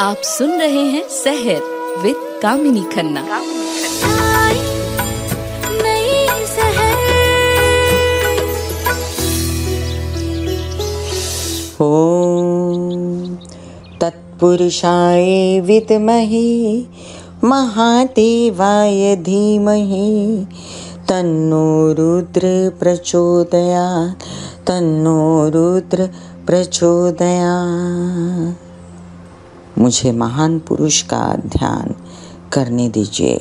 आप सुन रहे हैं सहर विद कामिनी खन्ना। ओम तत्पुरुषाय विद्महे महादेवाय धीमहि तन्नो रुद्र प्रचोदयात्। मुझे महान पुरुष का ध्यान करने दीजिए।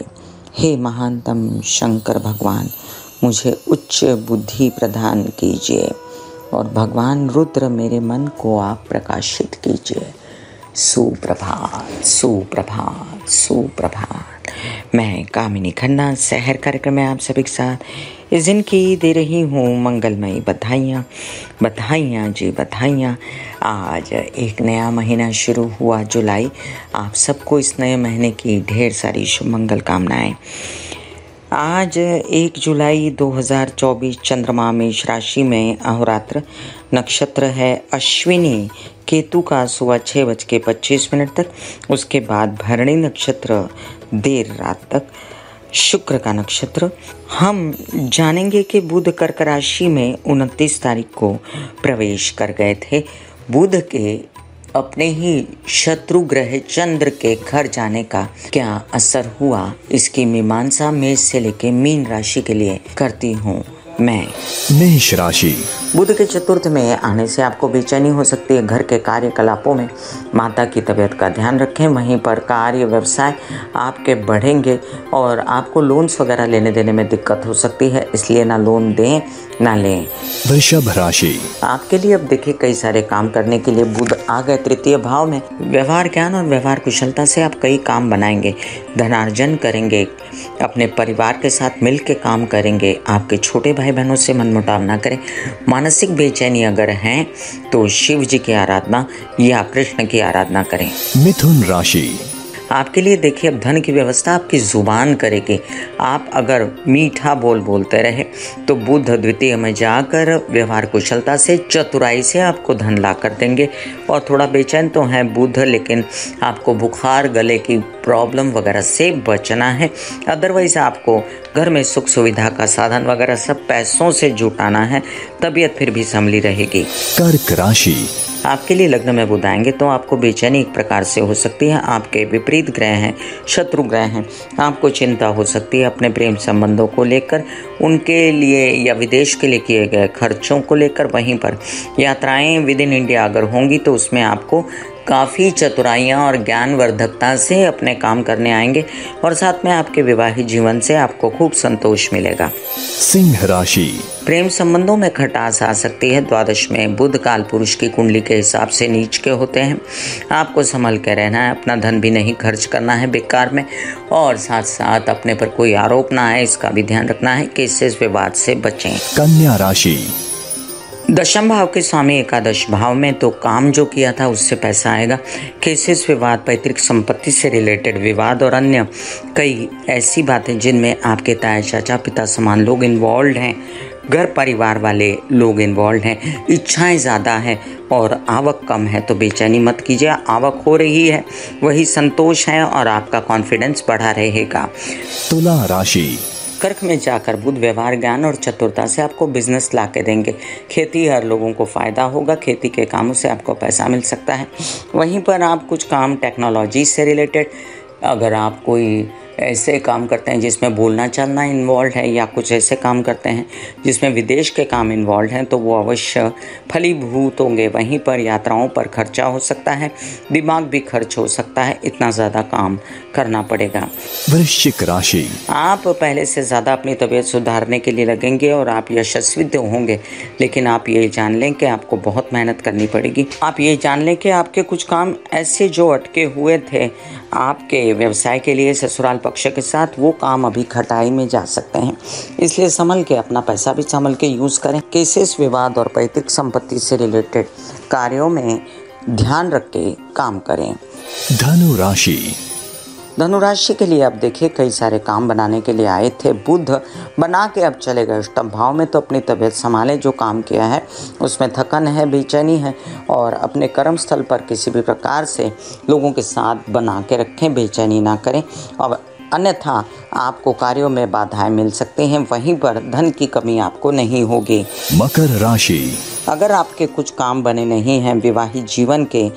हे महानतम शंकर भगवान, मुझे उच्च बुद्धि प्रदान कीजिए और भगवान रुद्र मेरे मन को आप प्रकाशित कीजिए। सुप्रभात सुप्रभात सुप्रभात। मैं कामिनी खन्ना सहर कार्यक्रम में आप सभी के साथ इस दिन की दे रही हूँ मंगलमयी बधाइयाँ। बधाइयाँ जी बधाइयाँ। आज एक नया महीना शुरू हुआ जुलाई। आप सबको इस नए महीने की ढेर सारी शुभ मंगल कामनाएं। आज 1 जुलाई 2024 चंद्रमा मेष राशि में अहोरात्र नक्षत्र है अश्विनी, केतु का सुबह 6:25 तक, उसके बाद भरणी नक्षत्र देर रात तक, शुक्र का नक्षत्र। हम जानेंगे कि बुध कर्क राशि में 29 तारीख को प्रवेश कर गए थे। बुध के अपने ही शत्रु ग्रह चंद्र के घर जाने का क्या असर हुआ, इसकी मीमांसा मेष से लेके मीन राशि के लिए करती हूँ मैं। मेष राशि। बुध के चतुर्थ में आने से आपको बेचैनी हो सकती है। घर के कार्यकलापों में माता की तबीयत का ध्यान रखें। वहीं पर कार्य व्यवसाय आपके बढ़ेंगे और आपको लोन्स वगैरह लेने देने में दिक्कत हो सकती है, इसलिए ना लोन दें ना लें। वृषभ राशि। आपके लिए अब देखिए कई सारे काम करने के लिए बुध आ गए तृतीय भाव में। व्यवहार ज्ञान और व्यवहार कुशलता से आप कई काम बनाएंगे, धनार्जन करेंगे, अपने परिवार के साथ मिल के काम करेंगे। आपके छोटे भाई बहनों से मनमुटाव ना करें। मानसिक बेचैनी अगर है तो शिव जी की आराधना या कृष्ण की आराधना करें। मिथुन राशि। आपके लिए देखिए अब धन की व्यवस्था आपकी जुबान करेगी। आप अगर मीठा बोलते रहे तो बुध द्वितीय में जाकर व्यवहार कुशलता से चतुराई से आपको धन ला कर देंगे। और थोड़ा बेचैन तो है बुध, लेकिन आपको बुखार गले की प्रॉब्लम वगैरह से बचना है। अदरवाइज आपको घर में सुख सुविधा का साधन वगैरह सब पैसों से जुटाना है। तबीयत फिर भी संभली रहेगी। कर्क राशि। आपके लिए लग्न में बुध आएंगे तो आपको बेचैनी एक प्रकार से हो सकती है। आपके विपरीत ग्रह हैं, शत्रु ग्रह हैं। आपको चिंता हो सकती है अपने प्रेम संबंधों को लेकर, उनके लिए या विदेश के लिए किए गए खर्चों को लेकर। वहीं पर यात्राएं विद इन इंडिया अगर होंगी तो उसमें आपको काफ़ी चतुराइयाँ और ज्ञानवर्धकता से अपने काम करने आएंगे और साथ में आपके विवाहित जीवन से आपको खूब संतोष मिलेगा। सिंह राशि। प्रेम संबंधों में खटास आ सकती है। द्वादश में बुध काल पुरुष की कुंडली के हिसाब से नीच के होते हैं। आपको संभल के रहना है, अपना धन भी नहीं खर्च करना है बेकार में, और साथ साथ अपने पर कोई आरोप ना आए इसका भी ध्यान रखना है। केसेस विवाद से बचें। कन्या राशि। दशम भाव के स्वामी एकादश भाव में, तो काम जो किया था उससे पैसा आएगा। केसेस विवाद, पैतृक संपत्ति से रिलेटेड विवाद और अन्य कई ऐसी बातें जिनमें आपके ताया चाचा पिता समान लोग इन्वॉल्व हैं, घर परिवार वाले लोग इन्वॉल्व हैं। इच्छाएं ज़्यादा हैं और आवक कम है तो बेचैनी मत कीजिए। आवक हो रही है वही संतोष है और आपका कॉन्फिडेंस बढ़ा रहेगा। तुला राशि। कर्क में जाकर बुध व्यवहार ज्ञान और चतुरता से आपको बिजनेस ला के देंगे। खेती हर लोगों को फ़ायदा होगा। खेती के कामों से आपको पैसा मिल सकता है। वहीं पर आप कुछ काम टेक्नोलॉजी से रिलेटेड, अगर आप कोई ऐसे काम करते हैं जिसमें बोलना चलना इन्वॉल्व है या कुछ ऐसे काम करते हैं जिसमें विदेश के काम इन्वॉल्व हैं तो वो अवश्य फलीभूत होंगे। वहीं पर यात्राओं पर खर्चा हो सकता है, दिमाग भी खर्च हो सकता है, इतना ज़्यादा काम करना पड़ेगा। वृश्चिक राशि। आप पहले से ज़्यादा अपनी तबीयत सुधारने के लिए लगेंगे और आप यशस्वी तो होंगे, लेकिन आप ये जान लें कि आपको बहुत मेहनत करनी पड़ेगी। आप ये जान लें कि आपके कुछ काम ऐसे जो अटके हुए थे आपके व्यवसाय के लिए ससुराल पक्ष के साथ, वो काम अभी खटाई में जा सकते हैं। इसलिए संभल के, अपना पैसा भी संभल के यूज़ करें। केसेस विवाद और पैतृक संपत्ति से रिलेटेड कार्यों में ध्यान रख के काम करें। धनु राशि। धनु राशि के लिए अब देखिए कई सारे काम बनाने के लिए आए थे, बुध बना के अब चले गए अष्टम भाव में, तो अपनी तबीयत संभालें। जो काम किया है उसमें थकन है, बेचैनी है, और अपने कर्म स्थल पर किसी भी प्रकार से लोगों के साथ बना के रखें, बेचैनी ना करें, और अन्यथा आपको कार्यों में बाधाएं मिल सकती हैं। वहीं पर धन की कमी आपको नहीं होगी। मकर राशि। अगर आपके कुछ काम बने नहीं हैं विवाहित जीवन के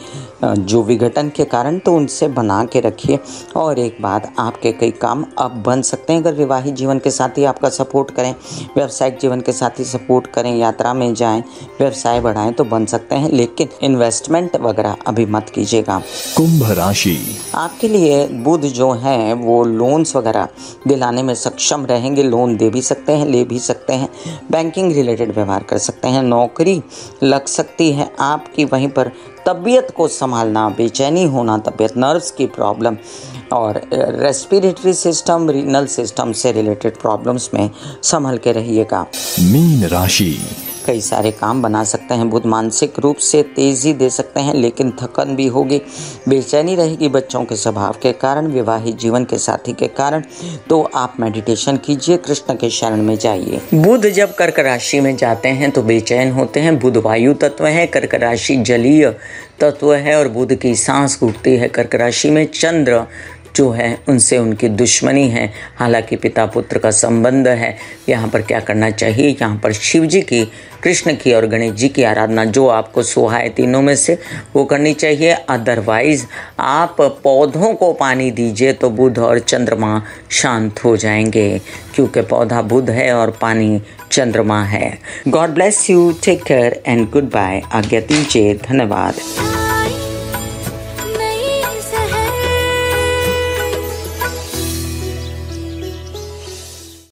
जो विघटन के कारण, तो उनसे बना के रखिए। और एक बात, आपके कई काम अब बन सकते हैं अगर विवाहित जीवन के साथी आपका सपोर्ट करें, व्यावसायिक जीवन के साथी सपोर्ट करें, यात्रा में जाएं, व्यवसाय बढ़ाएं तो बन सकते हैं, लेकिन इन्वेस्टमेंट वगैरह अभी मत कीजिएगा। कुंभ राशि। आपके लिए बुध जो है वो लोन्स वगैरह दिलाने में सक्षम रहेंगे। लोन दे भी सकते हैं, ले भी सकते हैं, बैंकिंग रिलेटेड व्यवहार कर सकते हैं, नौकरी लग सकती है आपकी। वहीं पर तबीयत को संभालना, बेचैनी होना, तबीयत, नर्व्स की प्रॉब्लम और रेस्पिरेटरी सिस्टम, रीनल सिस्टम से रिलेटेड प्रॉब्लम्स में संभल के रहिएगा। मीन राशि। कई सारे काम बना सकते हैं बुध, मानसिक रूप से तेजी दे सकते हैं, लेकिन थकन भी होगी, बेचैनी रहेगी बच्चों के स्वभाव के कारण, विवाहित जीवन के साथी के कारण। तो आप मेडिटेशन कीजिए, कृष्ण के शरण में जाइए। बुध जब कर्क राशि में जाते हैं तो बेचैन होते हैं। बुध वायु तत्व है, कर्क राशि जलीय तत्व है, और बुध की सांस घुटती है कर्क राशि में। चंद्र जो है उनसे उनकी दुश्मनी है, हालांकि पिता पुत्र का संबंध है। यहाँ पर क्या करना चाहिए, यहाँ पर शिव जी की, कृष्ण की और गणेश जी की आराधना जो आपको सुहाए तीनों में से वो करनी चाहिए। अदरवाइज आप पौधों को पानी दीजिए तो बुध और चंद्रमा शांत हो जाएंगे, क्योंकि पौधा बुध है और पानी चंद्रमा है। God bless you, take care and good bye. आज्ञा दीजिए, धन्यवाद।